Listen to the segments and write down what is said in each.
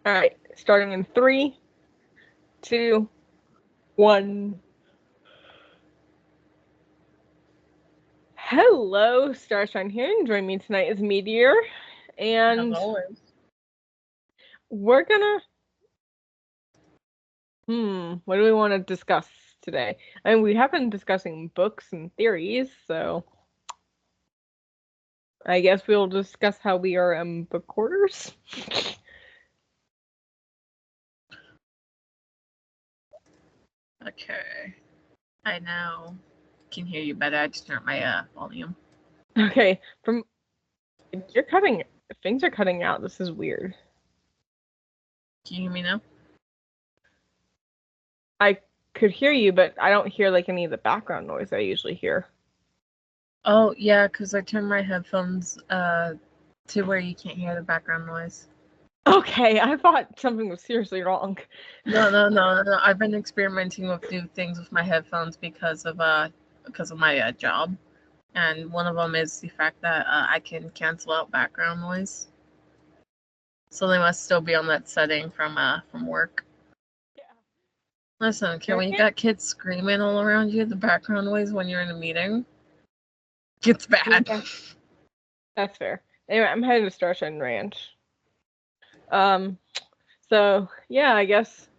All right, starting in 3, 2, 1. Hello, Starshine here, and joining me tonight is Meteor, and As always. we're gonna. What do we want to discuss today? I mean, we have been discussing books and theories, so I guess we'll discuss how we are book hoarders. Okay. I now can hear you better. I just turned my volume. Okay, you're cutting. Things are cutting out. This is weird. Can you hear me now? I could hear you, but I don't hear like any of the background noise I usually hear. Oh, yeah, because I turned my headphones to where you can't hear the background noise. Okay, I thought something was seriously wrong. No. I've been experimenting with new things with my headphones because of my job, and one of them is the fact that I can cancel out background noise. So they must still be on that setting from work. Yeah. Listen, when you got kids screaming all around you, the background noise when you're in a meeting gets bad. Yeah. That's fair. Anyway, I'm headed to Starshine Ranch. So yeah, I guess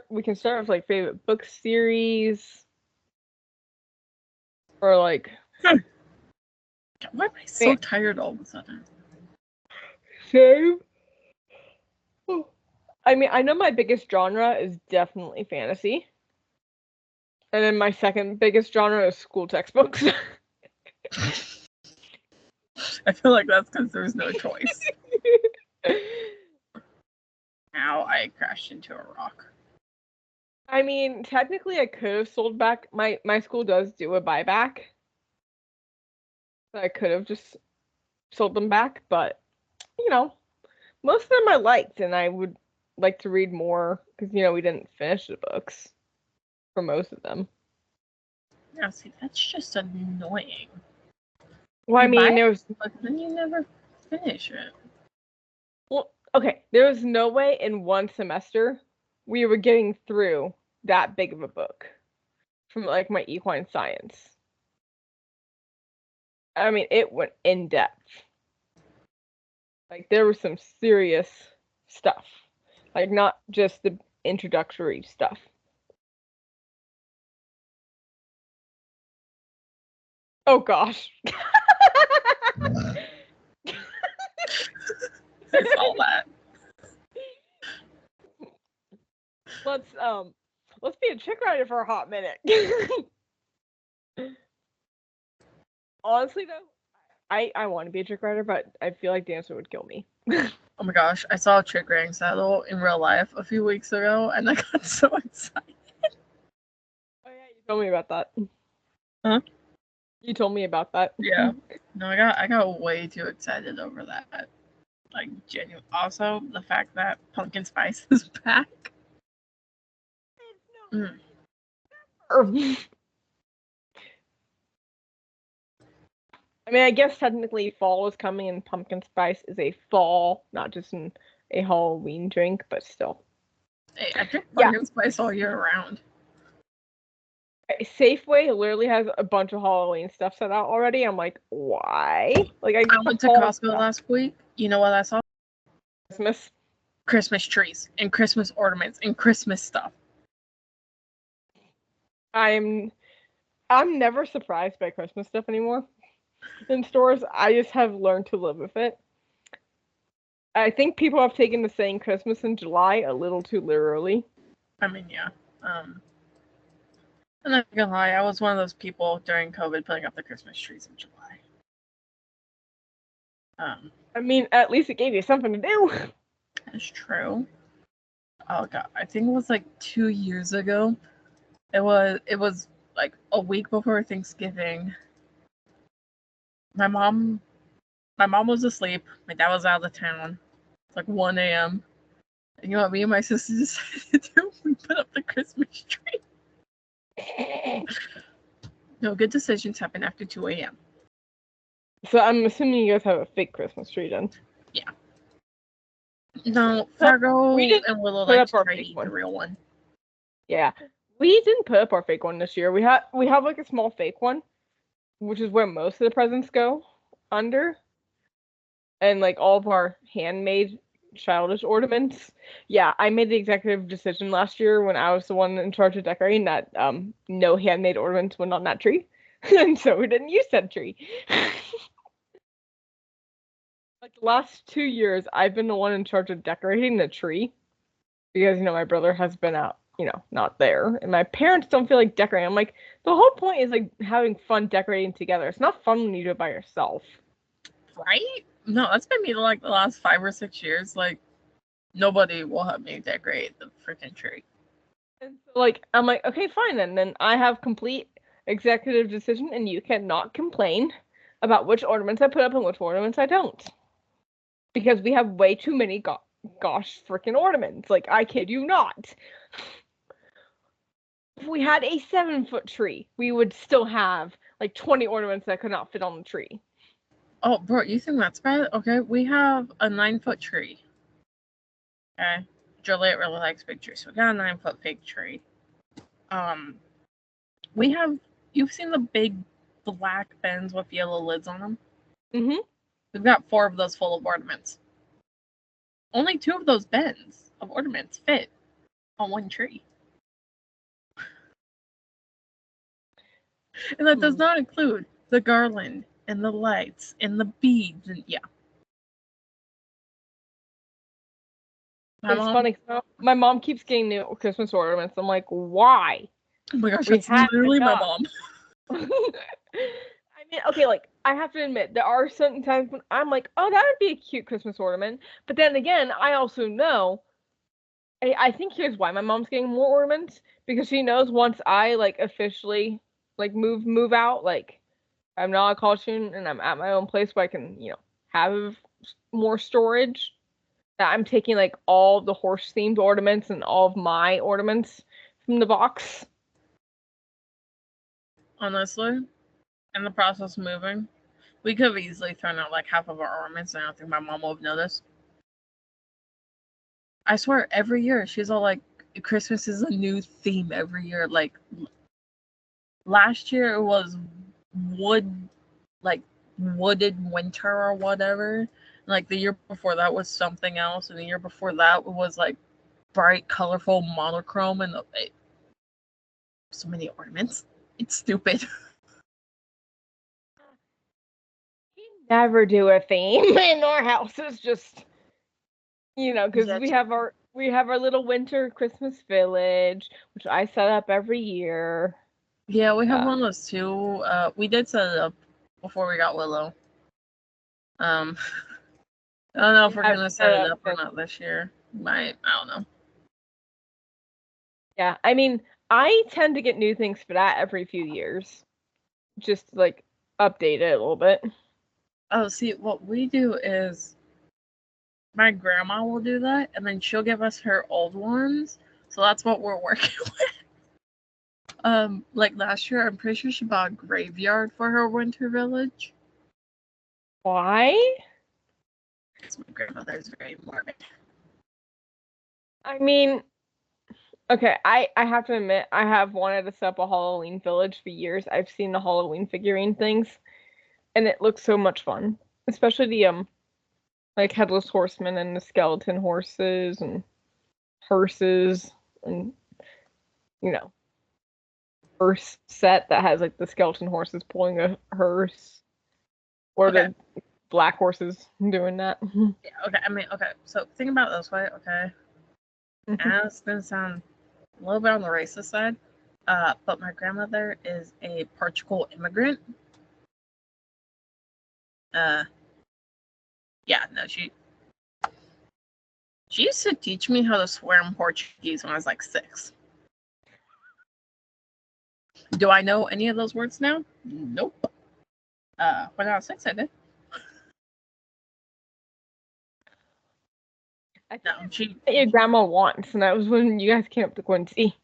we can start with like favorite book series. Or like Why am I so tired all of a sudden? Same. I mean, I know my biggest genre is definitely fantasy. And then my second biggest genre is school textbooks. I feel like that's because there's no choice. Now I crashed into a rock. I mean, technically I could have sold back. My school does do a buyback. So I could have just sold them back, but you know, most of them I liked, and I would like to read more because we didn't finish the books for most of them. Now, see, that's just annoying. Well, I mean, but then you never finish it. Well, okay, there was no way in one semester we were getting through that big of a book from like my equine science. I mean, it went in depth. Like there was some serious stuff. Like not just the introductory stuff. Oh gosh. I saw that. Let's be a chick writer for a hot minute. Honestly though, I want to be a chick writer, but I feel like Dancer would kill me. Oh my gosh, I saw a chick wearing saddle in real life a few weeks ago, and I got so excited. Oh yeah, you told me about that. Huh? You told me about that. Yeah. No, I got way too excited over that. Like genuine. Also, the fact that pumpkin spice is back. I mean, I guess technically fall is coming, and pumpkin spice is a fall, not just a Halloween drink, but still. Hey, I drink pumpkin spice all year round. Safeway literally has a bunch of Halloween stuff set out already. I'm like, why? Like I went to Costco last week. You know what I saw? Christmas trees and Christmas ornaments and Christmas stuff. I'm never surprised by Christmas stuff anymore in stores. I just have learned to live with it. I think people have taken the saying Christmas in July a little too literally. I mean, yeah. I'm not gonna lie, I was one of those people during COVID putting up the Christmas trees in July. I mean, at least it gave you something to do. That's true. Oh god, I think it was like 2 years ago. It was like a week before Thanksgiving. My mom was asleep. My dad was out of town. It's like 1 a.m. And you know what me and my sister decided to do? We put up the Christmas tree. No good decisions happen after 2 a.m. So I'm assuming you guys have a fake Christmas tree then. Yeah. No, Fargo We didn't and Willow put like up to our try to fake eat the one. real one. Yeah, we didn't put up our fake one this year. We have like a small fake one, which is where most of the presents go under, and like all of our handmade childish ornaments. Yeah, I made the executive decision last year when I was the one in charge of decorating that no handmade ornaments went on that tree, and so we didn't use that tree. Like the last 2 years, I've been the one in charge of decorating the tree because my brother has been out, not there, and my parents don't feel like decorating. I'm like, the whole point is like having fun decorating together. It's not fun when you do it by yourself. Right? No, that's been me like the last 5 or 6 years. Like, nobody will help me decorate the freaking tree. And so, like, I'm like, okay, fine then. Then I have complete executive decision, and you cannot complain about which ornaments I put up and which ornaments I don't. Because we have way too many gosh freaking ornaments. Like, I kid you not. If we had a 7-foot tree, we would still have like 20 ornaments that could not fit on the tree. Oh, bro, you think that's bad? Okay, we have a 9-foot tree. Okay, Juliet really likes big trees, so we got a 9-foot fake tree. We have. You've seen the big black bins with yellow lids on them? Mm-hmm. We've got 4 of those full of ornaments. Only 2 of those bins of ornaments fit on one tree. And that does not include the garland and the lights and the beads and yeah. It's funny. My mom keeps getting new Christmas ornaments. I'm like, why? Oh my gosh, We that's have literally my enough. mom. I mean, okay, like I have to admit, there are certain times when I'm like, oh, that would be a cute Christmas ornament. But then again, I also know, I think here's why my mom's getting more ornaments because she knows once I like officially like move out, like I'm not a college student and I'm at my own place where I can, have more storage. That I'm taking like all the horse themed ornaments and all of my ornaments from the box. Honestly, in the process of moving, we could have easily thrown out like half of our ornaments, and I don't think my mom would have noticed. I swear, every year she's all like, Christmas is a new theme every year. Like last year it was wood, like wooded winter or whatever. Like the year before that was something else, and the year before that was like bright, colorful monochrome, and so many ornaments. It's stupid. We never do a theme in our house. It's just because Yeah, we have our little winter Christmas village, which I set up every year. yeah, we have one of those too. We did set it up before we got Willow. I don't know if we're gonna set it up or not this year. Might, I don't know. Yeah, I mean, I tend to get new things for that every few years, just like update it a little bit. Oh, see, what we do is my grandma will do that, and then she'll give us her old ones. So that's what we're working with. Like last year, I'm pretty sure she bought a graveyard for her winter village. Why? Because my grandmother is very morbid. I mean, okay, I have to admit, I have wanted to set up a Halloween village for years. I've seen the Halloween figurine things, and it looks so much fun, especially the like headless horseman and the skeleton horses and hearses and hearse set that has like the skeleton horses pulling a hearse or Okay. the black horses doing that. Yeah, okay, I mean, okay, so think about it this way, okay? And it's gonna sound a little bit on the racist side, but my grandmother is a Portugal immigrant. Yeah, no, she used to teach me how to swear in Portuguese when I was like 6. Do I know any of those words now? Nope. When I was 6, I did. I think No, she. your grandma wants, and that was when you guys came up to Quincy.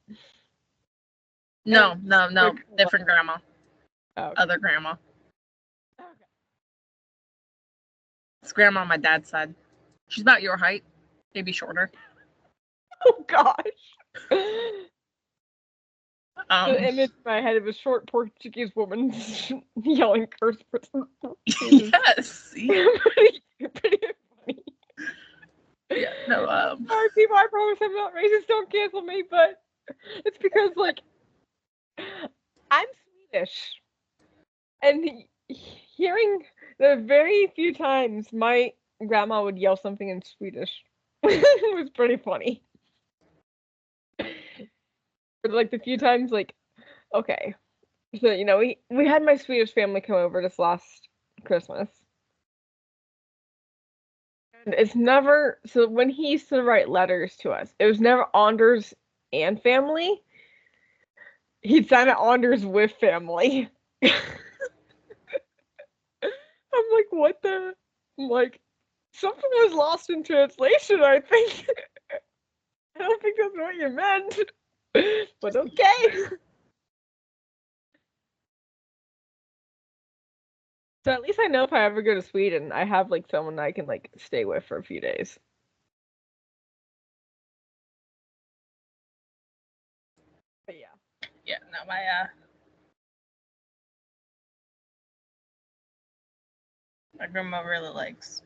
No, different grandma. Oh, okay. Other grandma. Okay. It's grandma on my dad's side. She's about your height. maybe shorter. Oh gosh. The image in my head of a short Portuguese woman yelling curse words. Yes. Pretty funny. Yeah, no, Sorry, people, I promise I'm not racist, don't cancel me, but it's because, like, I'm Swedish. And hearing the very few times my grandma would yell something in Swedish was pretty funny. But, like, the few times, like, okay. So, you know, we had my Swedish family come over this last Christmas. And it's never, so when he used to write letters to us, it was never Anders and family. He'd sign it Anders with family. I'm like, what the? I'm like, something was lost in translation, I think. I don't think that's what you meant. But okay. So at least I know if I ever go to Sweden, I have like someone I can like stay with for a few days. But yeah. yeah, no, my grandma really likes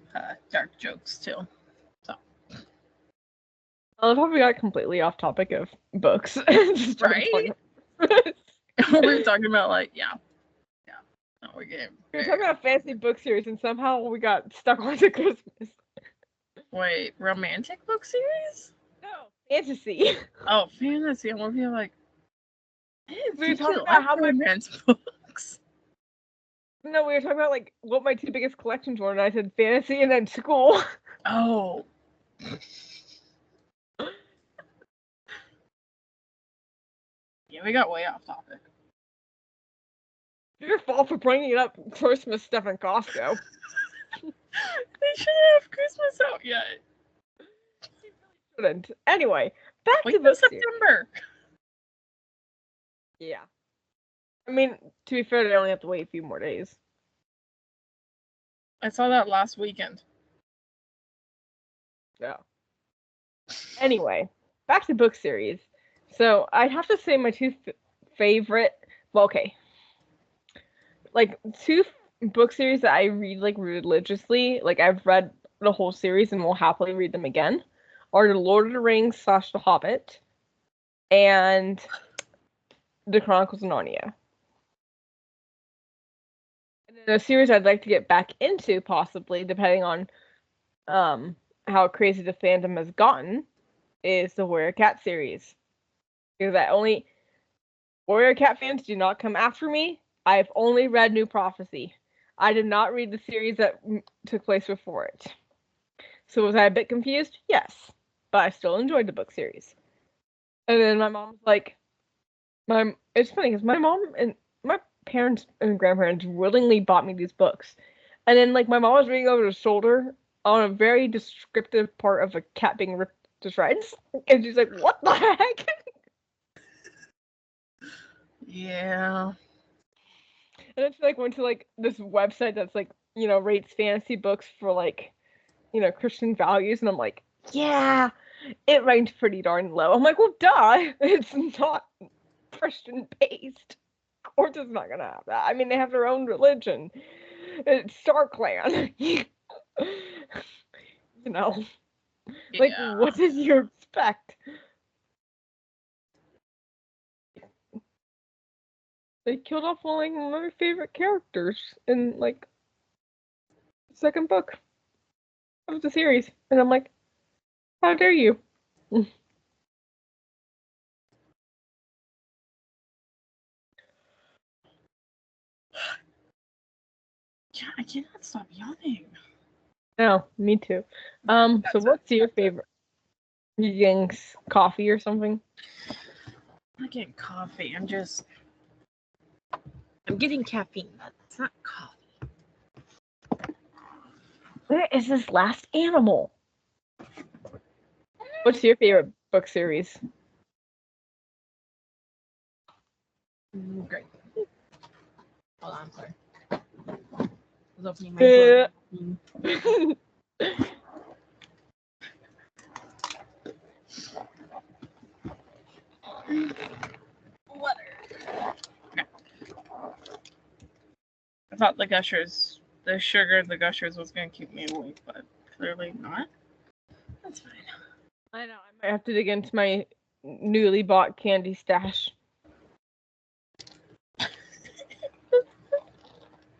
dark jokes too. So. I love how we got completely off topic of books. Right? We were talking about like, yeah. No, we were talking about fancy book series, and somehow we got stuck on to Christmas. Wait, romantic book series? No, fantasy. Oh, fantasy. I'm looking like, we were talking about how romance books. No, we were talking about like what my two biggest collections were, and I said fantasy and then school. Oh. Yeah, we got way off topic. Your fault for bringing up Christmas stuff in Costco. They shouldn't have Christmas out yet. Shouldn't. Anyway, back Wait to book September. Yeah. I mean, to be fair, they only have to wait a few more days. I saw that last weekend. Yeah. Anyway, back to book series. So I'd have to say my two favorite. Well, okay. Like two book series that I read like religiously. Like I've read the whole series and will happily read them again. Are the Lord of the Rings / The Hobbit and the Chronicles of Narnia. And then a series I'd like to get back into, possibly, depending on how crazy the fandom has gotten, is the Warrior Cat series. Because Warrior Cat fans do not come after me. I've only read New Prophecy. I did not read the series that took place before it. So was I a bit confused? Yes. But I still enjoyed the book series. And then my mom's like, it's funny because my mom and my parents and grandparents willingly bought me these books. And then like my mom was reading over the shoulder on a very descriptive part of a cat being ripped to shreds. And she's like, what the heck? Yeah. And then she like went to like this website that's like, you know, rates fantasy books for like, you know, Christian values. And I'm like, yeah, it ranked pretty darn low. I'm like, well, duh, it's not Christian based. Of course it's not gonna have that. I mean, they have their own religion. It's StarClan. You know. Like, what did you expect? They killed off one of my favorite characters in like the second book of the series. And I'm like, how dare you? Yeah, I cannot stop yawning. No, me too. So what's your favorite? You getting coffee or something? I'm not getting coffee. I'm getting caffeine. That's not coffee. Where is this last animal? What's your favorite book series? Great. Hold on, sorry. I was opening my door. Water. Okay. I thought the sugar, the gushers was gonna keep me awake, but clearly not. That's fine. I know. I might have to dig into my newly bought candy stash.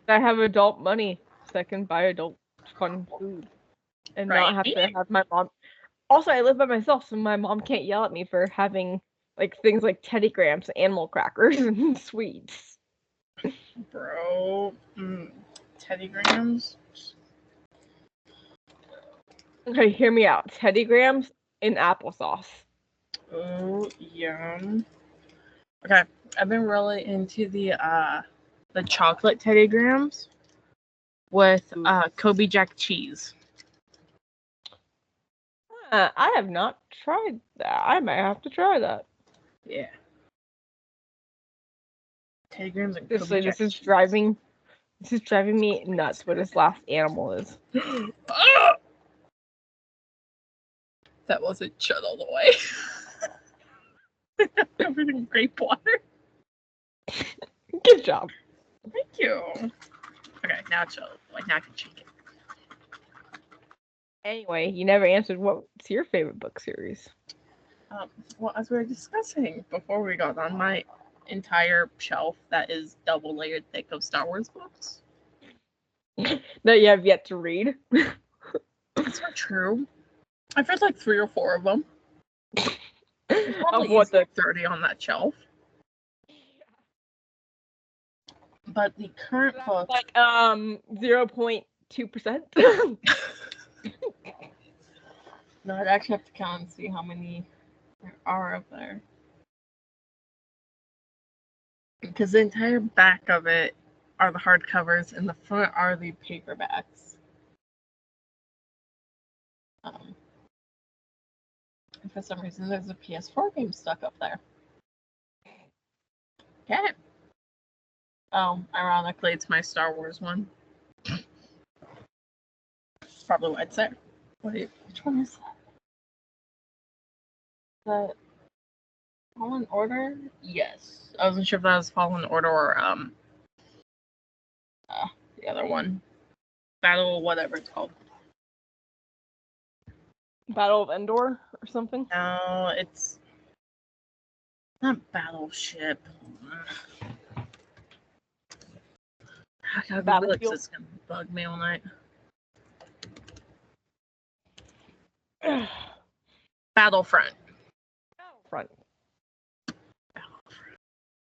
I have adult money, so I can buy adult fun food and not have to have my mom. Also, I live by myself, so my mom can't yell at me for having like things like Teddy Grahams, animal crackers, and sweets. Bro, Teddy Grahams. Okay, hear me out. Teddy Grahams in applesauce. Oh, yum. Okay, I've been really into the chocolate Teddy Grahams with Kobe Jack cheese. I have not tried that. I might have to try that. Yeah. Teddy Grahams and This Kobe Jack is cheese. driving me nuts what his last animal is. That wasn't shut all the way. Covered in grape water. Good job. Thank you. Okay, now it's shut. Like now I can shake it. Anyway, you never answered what's your favorite book series? Well, as we were discussing before we got on, my entire shelf that is double layered thick of Star Wars books. That you have yet to read? That's not true. I've read like 3 or 4 of them. Of what the 30 on that shelf. But the current book, like 0.2%. No, I'd actually have to count and see how many there are up there. Because the entire back of it are the hardcovers, and the front are the paperbacks. And for some reason, there's a PS4 game stuck up there. Okay. Oh, ironically, it's my Star Wars one. That's probably why it's there. Wait, which one is that? The Fallen Order? Yes. I wasn't sure if that was Fallen Order or the other one. Battle, whatever it's called. Battle of Endor or something? No, it's not Battleship. Battlefield. It's gonna bug me all night. Battlefront.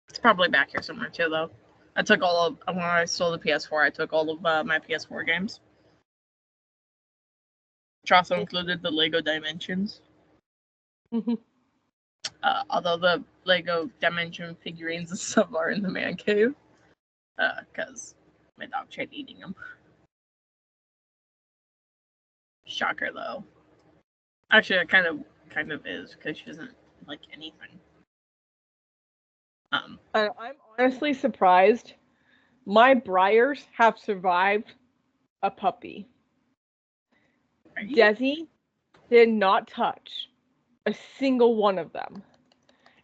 It's probably back here somewhere too, though. I took all of when I stole the PS4. I took all of my PS4 games, which also included the Lego Dimensions. Although the Lego Dimension figurines and stuff are in the man cave, because my dog tried eating them. Shocker, though. Actually, it kind of is because she doesn't like anything. I'm honestly surprised. My Briars have survived a puppy. Desi did not touch a single one of them.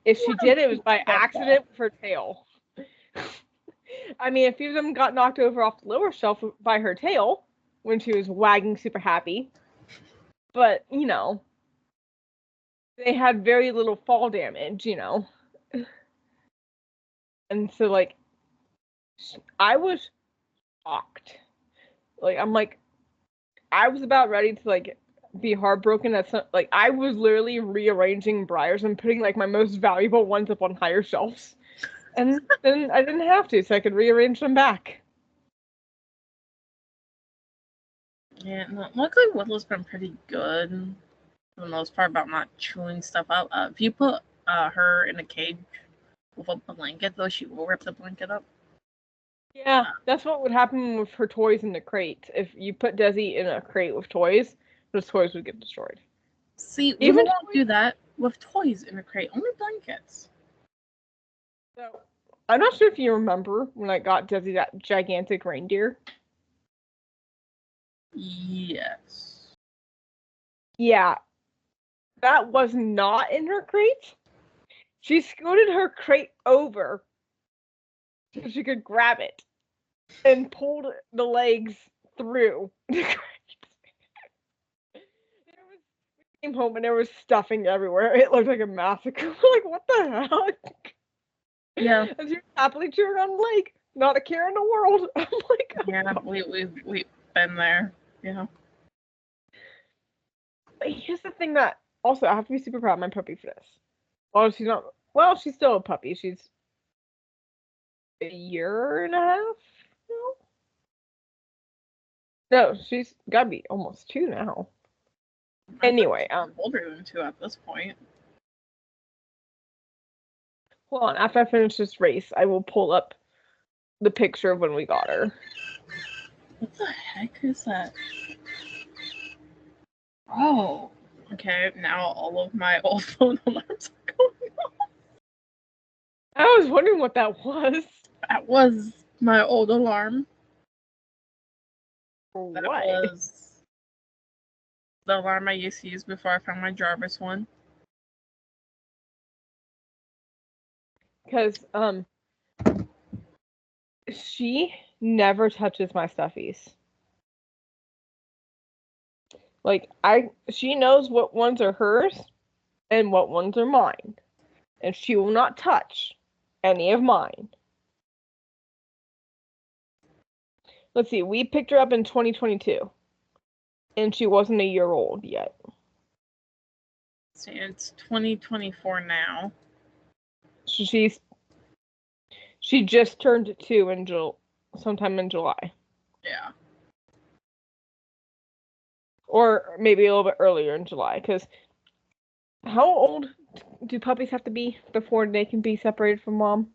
If she did, it was by accident with her tail. I mean, a few of them got knocked over off the lower shelf by her tail when she was wagging super happy. But, you know, they had very little fall damage, you know. And so, like, I was shocked. Like, I'm like, I was about ready to, like, be heartbroken at some, like, I was literally rearranging Briars and putting, like, my most valuable ones up on higher shelves. And then I didn't have to, so I could rearrange them back. Yeah, no, luckily Willow's been pretty good for the most part about not chewing stuff up. If you put her in a cage with a blanket, though, she will rip the blanket up. Yeah, that's what would happen with her toys in the crate. If you put Desi in a crate with toys, those toys would get destroyed. See, even won't do that with toys in a crate, only blankets. So, I'm not sure if you remember when I got Desi that gigantic reindeer. Yes. Yeah. That was not in her crate. She scooted her crate over so she could grab it and pulled the legs through the crate. We came home and there was stuffing everywhere. It looked like a massacre. We're like, what the heck? Yeah. As you're happily cheering on the lake, not a care in the world. I'm like, oh, Yeah, we've been there. Yeah. but here's the thing that also I have to be super proud of my puppy for this. Well, she's not. Well, she's still a puppy. She's a year and a half. No, she's gotta be almost 2 now. Anyway, older than 2 at this point. hold on. After I finish this race, I will pull up the picture of when we got her. What the heck is that? Oh, okay. Now all of my old phone alarms are going off. I was wondering what that was. That was my old alarm. For That what? was the alarm I used to use before I found my Jarvis one. Because she never touches my stuffies. Like she knows what ones are hers and what ones are mine. And she will not touch any of mine. Let's see, we picked her up in 2022. And she wasn't a year old yet. See, it's 2024 now. So she just turned 2 in sometime in July. Yeah. Or maybe a little bit earlier in July, because how old do puppies have to be before they can be separated from mom?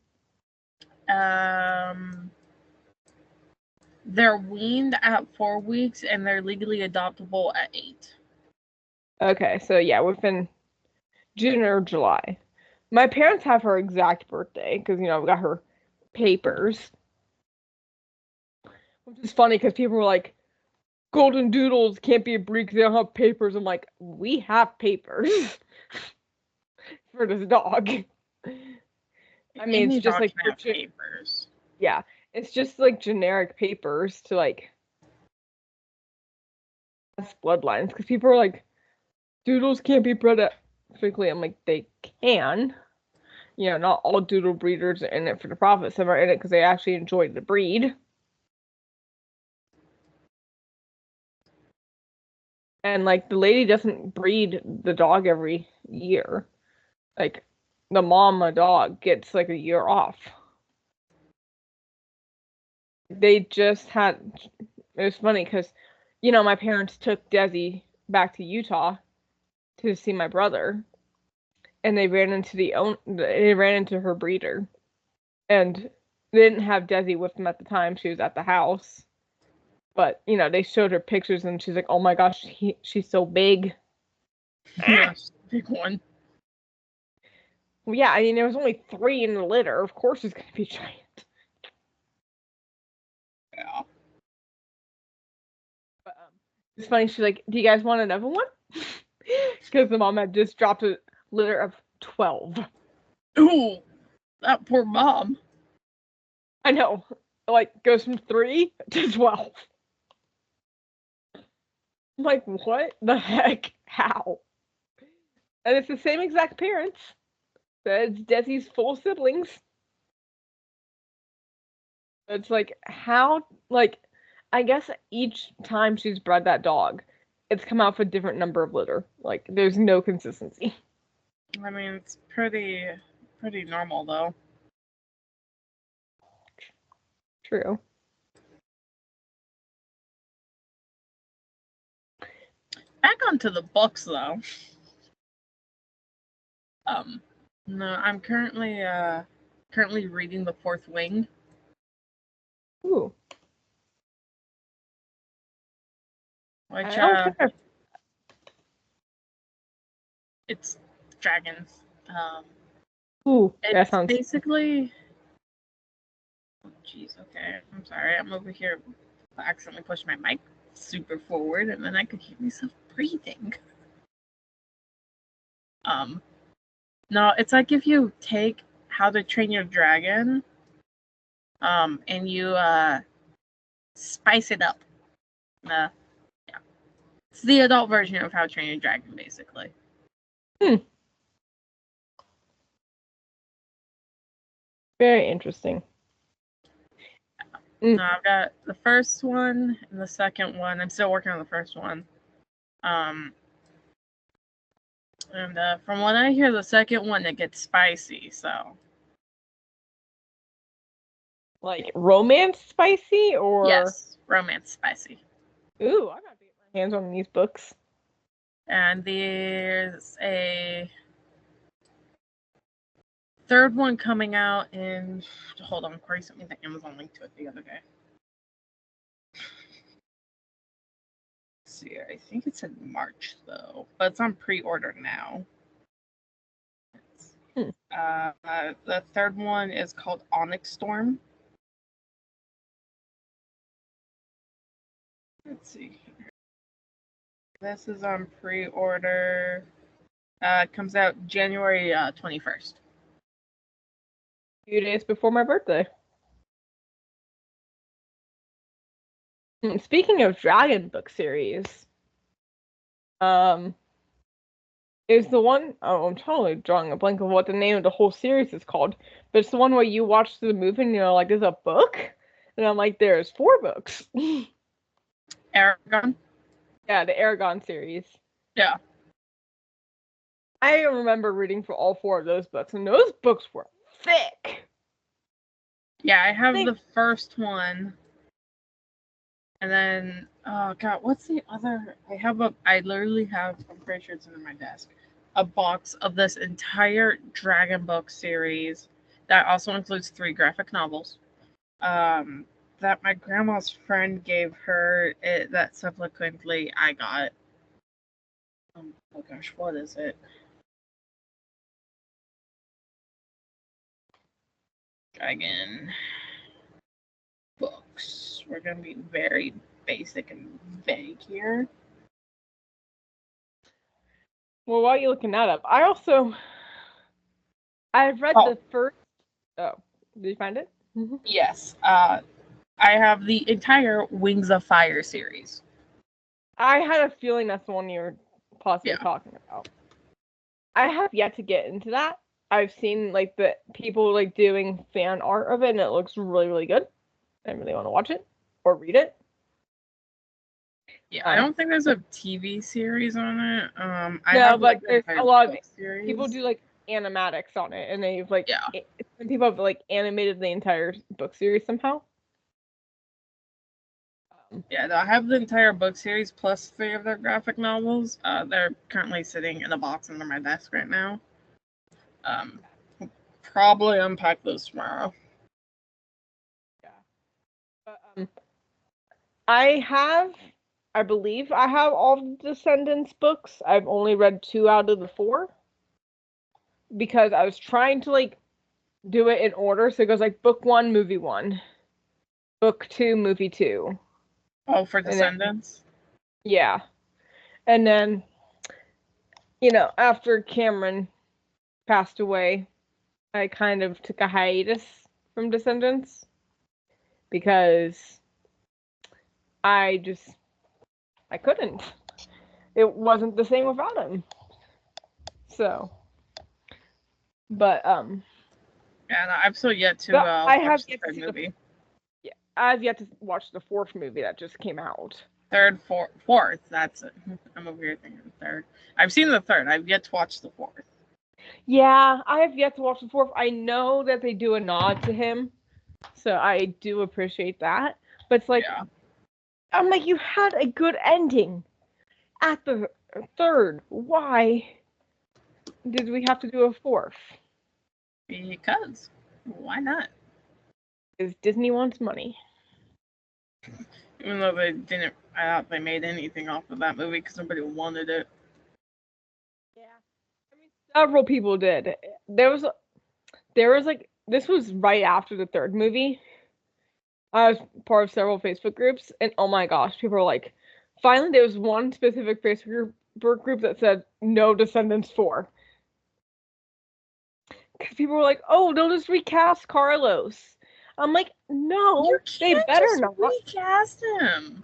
They're weaned at 4 weeks and they're legally adoptable at 8. Okay, so yeah, within June or July. My parents have her exact birthday because we got her papers, which is funny because people were like, "Golden Doodles can't be a breed because they don't have papers." I'm like, we have papers for this dog. I mean, Any it's just dog like can have papers. Yeah, it's just like generic papers to like bloodlines because people are like, doodles can't be bred ethically. I'm like, they can. Not all doodle breeders are in it for the profit. Some are in it because they actually enjoy the breed. And like the lady doesn't breed the dog every year. Like the mama dog gets like a year off. They just had. It was funny because, my parents took Desi back to Utah to see my brother, and they ran into her breeder, and they didn't have Desi with them at the time. She was at the house, but they showed her pictures, and she's like, "Oh my gosh, she's so big." Yes, big one. Well, yeah, I mean there was only 3 in the litter. Of course, she's gonna be giant. Yeah. But, it's funny. She's like, "Do you guys want another one?" Because the mom had just dropped a litter of 12. Ooh, that poor mom. I know. Like, goes from 3 to 12. I'm like, what the heck? How? And it's the same exact parents. It's Desi's full siblings. It's like, how, like, I guess each time she's bred that dog, it's come out with a different number of litter. Like, there's no consistency. I mean, it's pretty normal, though. True. Back onto the books, though. No, I'm currently reading The Fourth Wing. Ooh. Which, I don't think it's dragons. Ooh, that It's sounds basically. Oh, jeez, okay. I'm sorry. I'm over here. I accidentally pushed my mic super forward, and then I could hear myself breathing. No, it's like if you take How to Train Your Dragon, and you spice it up. Yeah. It's the adult version of How to Train Your Dragon, basically. Very interesting. No, I've got the first one and the second one. I'm still working on the first one. And from what I hear, the second one, it gets spicy, so. Like romance spicy or? Yes, romance spicy. Ooh, I gotta get my hands on these books. And there's a third one coming out in. Hold on, Corey sent me the Amazon link to it the other day. Let's see, I think it's in March though, but it's on pre-order now. The third one is called Onyx Storm. Let's see. This is on pre-order. Comes out January 21st. A few days before my birthday. Speaking of dragon book series, is the one, oh, I'm totally drawing a blank of what the name of the whole series is called, but it's the one where you watch the movie and you're like, there's a book? And I'm like, there's 4 books. Aragon? Yeah, the Aragon series. Yeah. I remember reading for all 4 of those books, and those books were thick. Yeah, I have the first one. And then, oh god, what's the other? I literally have, I'm pretty sure it's under my desk, a box of this entire Dragon Book series that also includes 3 graphic novels. That my grandma's friend gave her, that subsequently I got. Oh gosh, what is it? Dragon books. We're gonna be very basic and vague here. Well, while you're looking that up, I've read the first. Oh, did you find it? Yes. I have the entire Wings of Fire series. I had a feeling that's the one you were possibly talking about. I have yet to get into that. I've seen like the people like doing fan art of it, and it looks really, really good. I really want to watch it or read it. Yeah, I don't think there's a TV series on it. I have, but there's a lot of series. People do like animatics on it, and they've like some people have like animated the entire book series somehow. Yeah, I have the entire book series plus 3 of their graphic novels. They're currently sitting in a box under my desk right now. Probably unpack those tomorrow. Yeah. But, I believe I have all the Descendants books. I've only read 2 out of the 4 because I was trying to like do it in order. So it goes like book 1, movie 1, book 2, movie 2. Oh, for Descendants? Yeah. And then, after Cameron passed away, I kind of took a hiatus from Descendants because I couldn't. It wasn't the same without him. So, but yeah, no, I've still yet to watch the third movie. I've yet to watch the 4th movie that just came out. Third, fourth. That's it. I'm over here thinking third. I've seen the third. I've yet to watch the 4th. Yeah, I have yet to watch the 4th. I know that they do a nod to him, so I do appreciate that. But it's like, I'm like, you had a good ending at the 3rd. Why did we have to do a 4th? Because why not? Because Disney wants money. Even though they didn't, I doubt they made anything off of that movie because nobody wanted it. Yeah, I mean, several people did. There was like, this was right after the 3rd movie. I was part of several Facebook groups, and oh my gosh, people were like, finally there was one specific Facebook group that said no Descendants 4. because people were like, "Oh, they'll just recast Carlos." I'm like, no, You they can't better just not. recast him.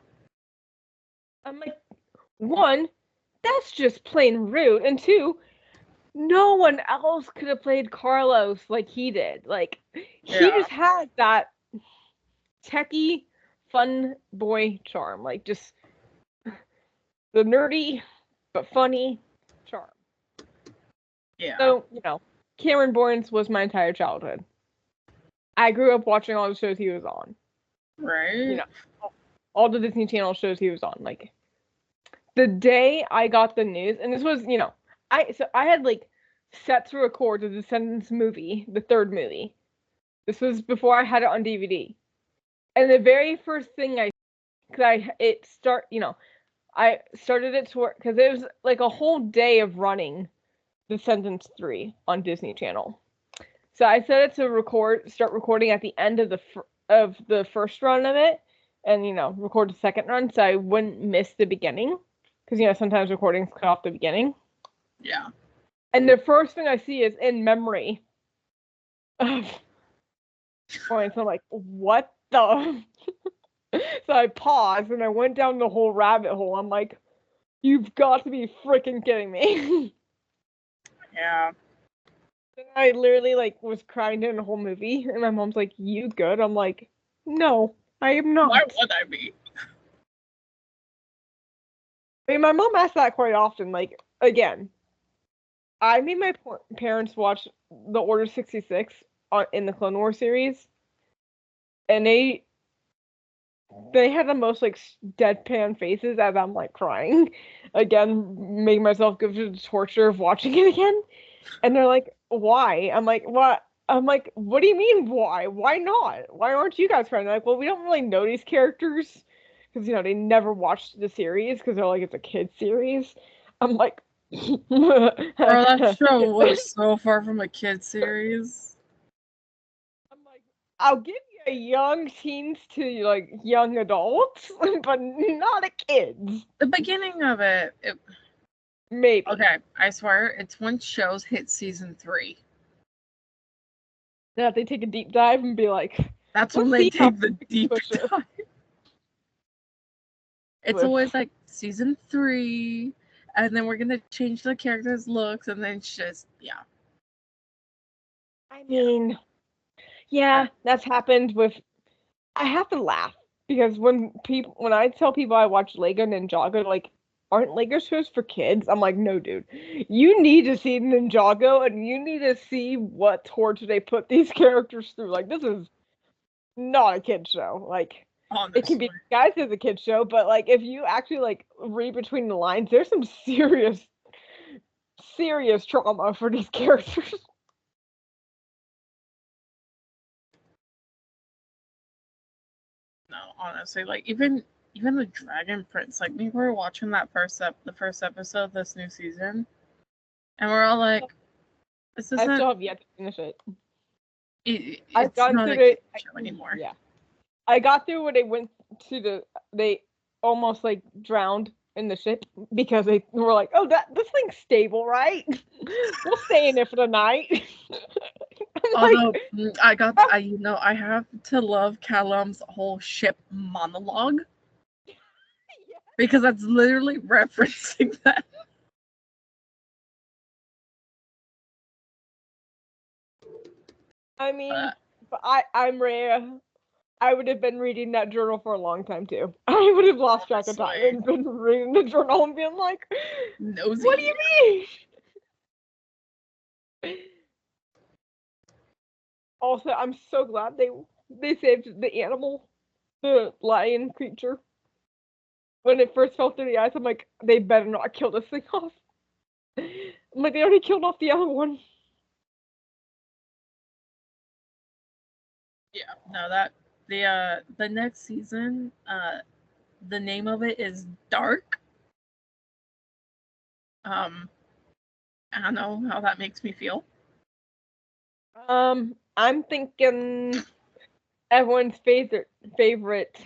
I'm like, one, that's just plain rude, and two, no one else could have played Carlos like he did. Like, he Yeah. just had that techie, fun boy charm. Like, just the nerdy but funny charm. Yeah. So, Cameron Bourne's was my entire childhood. I grew up watching all the shows he was on. Right? All the Disney Channel shows he was on. Like, the day I got the news, and this was, I had like set to record the Descendants movie, the third movie. This was before I had it on DVD. And the very first thing I started it to work because it was like a whole day of running Descendants 3 on Disney Channel. So I set it to start recording at the end of the first run of it, and record the second run so I wouldn't miss the beginning, because sometimes recordings cut off the beginning. Yeah. And the first thing I see is in memory of points. I'm like, what the? So I paused and I went down the whole rabbit hole. I'm like, you've got to be freaking kidding me. Yeah. I literally was crying during the whole movie, and my mom's like, "You good?" I'm like, "No, I am not." Why would I be? I mean, my mom asks that quite often. Like, again, I made my parents watch the Order 66 in the Clone Wars series, and they had the most deadpan faces as I'm crying. Again, making myself go through the torture of watching it again. And they're like, "Why?" I'm like, "What?" I'm like, "What do you mean, why? Why not? Why aren't you guys crying?" They're like, "Well, we don't really know these characters because they never watched the series because they're like it's a kid series." I'm like, Bro, that show was so far from a kid series. I'm like, I'll give you a young teens to young adults, but not a kids. The beginning of it, Maybe. okay, I swear, it's when shows hit season 3. Now if they take a deep dive and be like, That's let's when they see how take the deep push it. dive. It's always like season 3, and then we're gonna change the characters' looks, and then it's just, yeah. I mean, yeah, that's happened with. I have to laugh because when I tell people I watch Lego Ninjago, like, aren't Lego shows for kids? I'm like, no, dude. You need to see Ninjago, and you need to see what torture they put these characters through. Like, this is not a kid show. Like, Honestly. it can be disguised as a kid show, but if you actually read between the lines, there's some serious, serious trauma for these characters. No, honestly, even the Dragon Prince, we were watching the first episode of this new season, and we're all like, "This I isn't." still have yet to finish it. I've It's gone not through a it show anymore. Yeah, I got through when they went to they almost drowned in the ship because they were like, "Oh, this thing's stable, right? We'll stay in it for the night." Although I have to love Callum's whole ship monologue because that's literally referencing that. I mean, but I'm Rhea. I would have been reading that journal for a long time too. I would have lost track of time and been reading the journal and being like, Nosy. "What do you mean?" Also, I'm so glad they saved the animal, the lion creature. When it first fell through the ice, I'm like, they better not kill this thing off. I'm like, they already killed off the other one. Yeah, no, that the next season, the name of it is Dark. I don't know how that makes me feel. I'm thinking everyone's favorite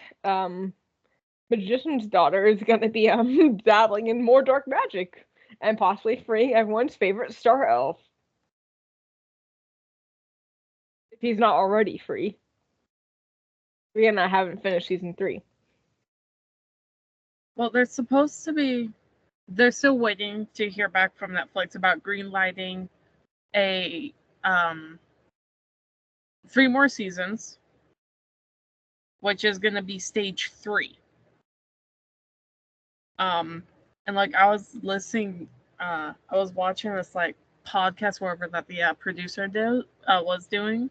magician's daughter is gonna be dabbling in more dark magic and possibly freeing everyone's favorite star elf. he's not already free. We and I haven't finished season 3. Well, they're still waiting to hear back from Netflix about greenlighting a 3 more seasons, which is going to be stage 3. And like I was listening, I was watching this like podcast wherever that the producer was doing,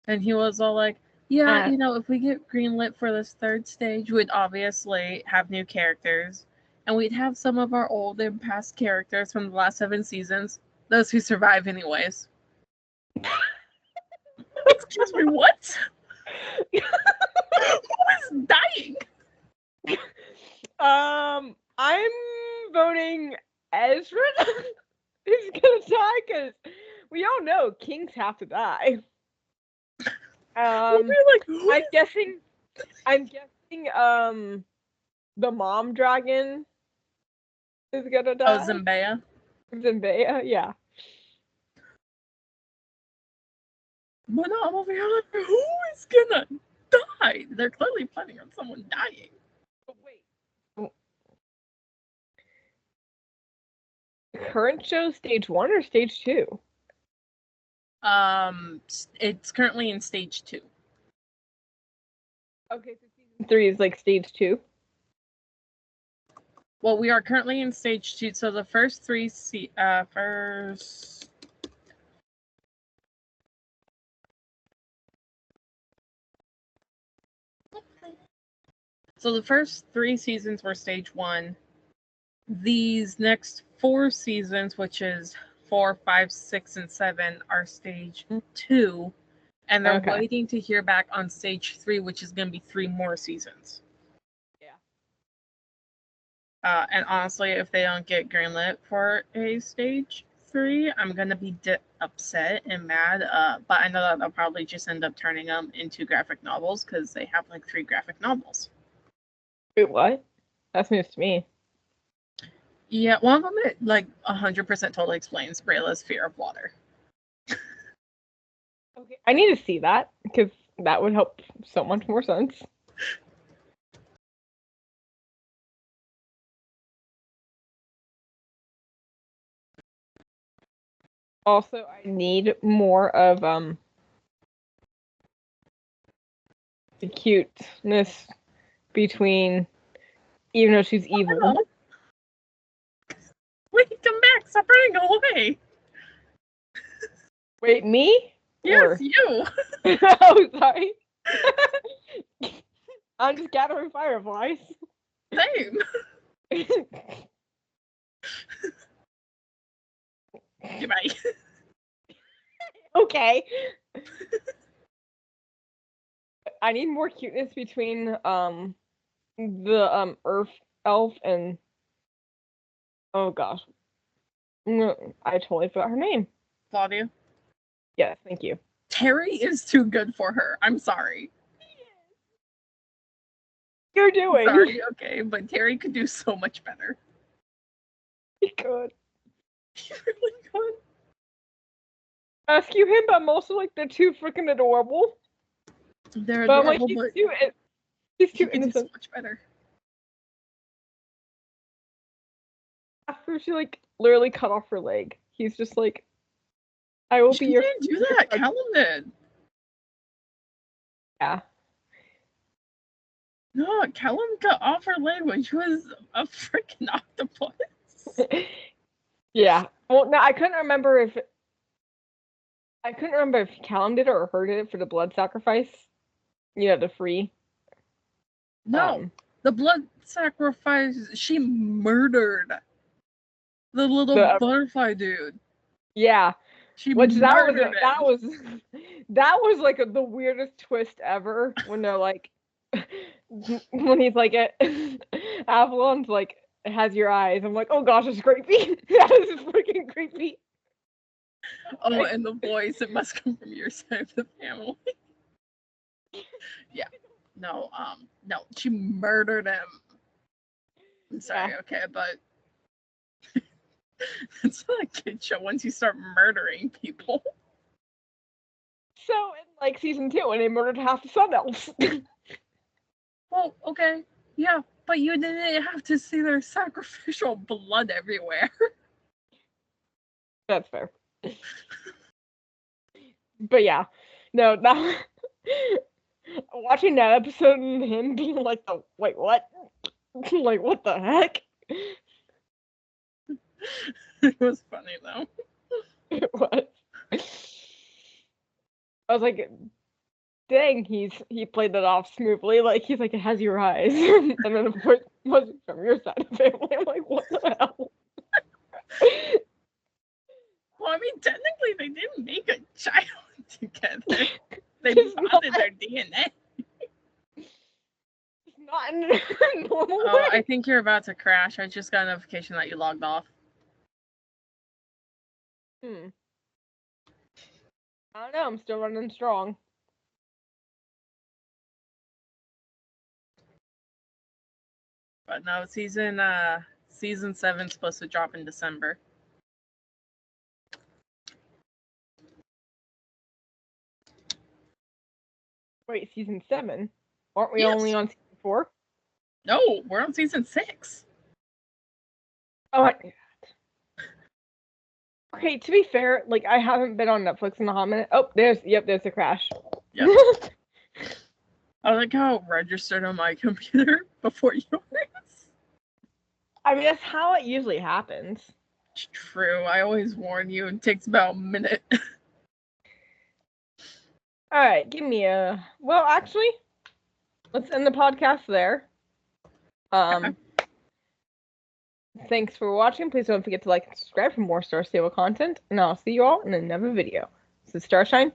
and he was all like, "Yeah, if we get greenlit for this 3rd stage, we'd obviously have new characters, and we'd have some of our old and past characters from the last 7 seasons, those who survive, anyways." Excuse me, what? Who is dying? I'm voting Ezra is gonna die because we all know kings have to die. I'm guessing, the mom dragon is gonna die. Oh, Zendaya. Zendaya, yeah. But no, I'm over here like, who is gonna die? They're clearly planning on someone dying. But wait. Current show stage 1 or stage 2? It's currently in stage 2. Okay, so season 3 is like stage 2. Well, we are currently in stage 2, so the first 3 So the first 3 seasons were stage 1. These next 4 seasons, which is 4, 5, 6, and 7, are stage 2. And they're waiting to hear back on stage 3, which is going to be 3 more seasons. Yeah. And honestly, if they don't get greenlit for a stage 3, I'm going to be upset and mad. But I know that they'll probably just end up turning them into graphic novels because they have like 3 graphic novels. Wait, what? That's news to me. Yeah, one of them, it like 100% totally explains Rayla's fear of water. Okay, I need to see that because that would help so much more sense. Also, I need more of the cuteness between, even though she's evil. Wait, come back! Stop running away! Wait, me? Yes, or... you! Oh, sorry. I'm just gathering fireflies. Same. Goodbye. Okay. I need more cuteness between the earth elf and, oh gosh, I totally forgot her name. Claudia? Yes, thank you. Terry is too good for her. I'm sorry. You're doing. Sorry, okay, but Terry could do so much better. He could. He really could. Rescue him, but I'm also like, they're too freaking adorable. They're but adorable, I'm like, but he's too innocent. Do so much better. After she like literally cut off her leg, he's just like, I will be your. She didn't do that. Callum did. Yeah. No, Callum cut off her leg when she was a freaking octopus. Yeah. Well, no, I couldn't remember if Callum did it or her did it for the blood sacrifice. The free. No, the blood sacrifice. She murdered the little butterfly dude. Yeah. She Which murdered him. that was like the weirdest twist ever when they're like when he's like Avalon's like has your eyes. I'm like, oh gosh, it's creepy. That is freaking creepy. Oh, and the voice, it must come from your side of the family. Yeah. No, she murdered him. I'm sorry, okay, but it's not a kid show once you start murdering people. So in like season 2, when they murdered half the Sun Elves. Well, okay, yeah, but you didn't have to see their sacrificial blood everywhere. That's fair. But yeah, no, that watching that episode and him being like, "The wait, what? Like, what the heck?" It was funny though. It was. I was like, "Dang, he played that off smoothly. Like he's like, it has your eyes," and then of course it wasn't from your side of the family. I'm like, what the hell? Well, I mean, technically, they didn't make a child together. They It's bonded not, their DNA. it's not in a normal Oh, I way. think you're about to crash. I just got a notification that you logged off. I don't know. I'm still running strong. But no, season 7's supposed to drop in December. Wait, season 7? Aren't we only Yes. on season 4? No, we're on season 6. Oh, okay. To be fair, like I haven't been on Netflix in a hot minute. Oh, there's a crash. Yep. I like how it registered on my computer before yours. I mean, that's how it usually happens. It's true. I always warn you. It takes about a minute. All right, give me a. Well, actually, let's end the podcast there. Thanks for watching. Please don't forget to like and subscribe for more Star Stable content, and I'll see you all in another video. This is Starshine.